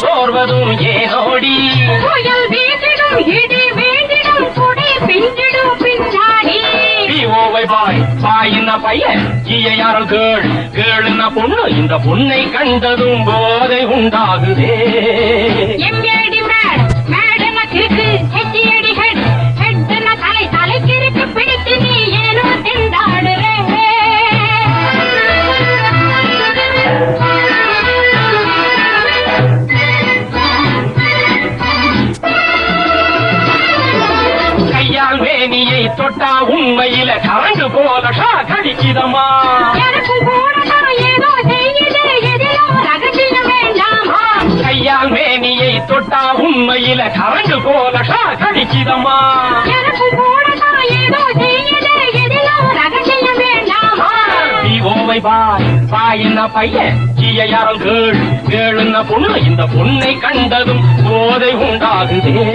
சோர்வதும் ஏனோடி புயல் வீசிடும் இடி வேண்டிடும் குடி பிஞ்சிடும் பின்னாடி ஓவை பாய் பாயின பையன் ஈயாரம் கேள் கேளுன பொண்ணு இந்த பொண்ணை கண்டதும் போதை உண்டாகுதே எம்ஏடி மேட் மேடன கிறுக்கு ஹெச்ஏடி ஹெட் ஹெட்ன தலை தலைக்கிறுக்கு பிடித்து நீ ஏனோ திண்டாடுறே கையால் வேணியை தொட்டா உண்மையில கரண்டு போல கடிக்குதம்மா எனக்கும் கூட நான் ஏதோ செய்யுது எதிலோ ரகசியம் வேண்டாமா கையால் வேணியை தொட்டா உண்மையில கரண்டு போல கடிக்குதம்மா எனக்கும் கூட நான் ஏதோ செய்யுது எதிலோ ரகசியம் வேண்டாமா ஓவை பாய் பாயின பையன் ஈயாரம் கேள் கேளுன பொண்ணு இந்த பொண்ணை கண்டதும் போதை உண்டாகுதே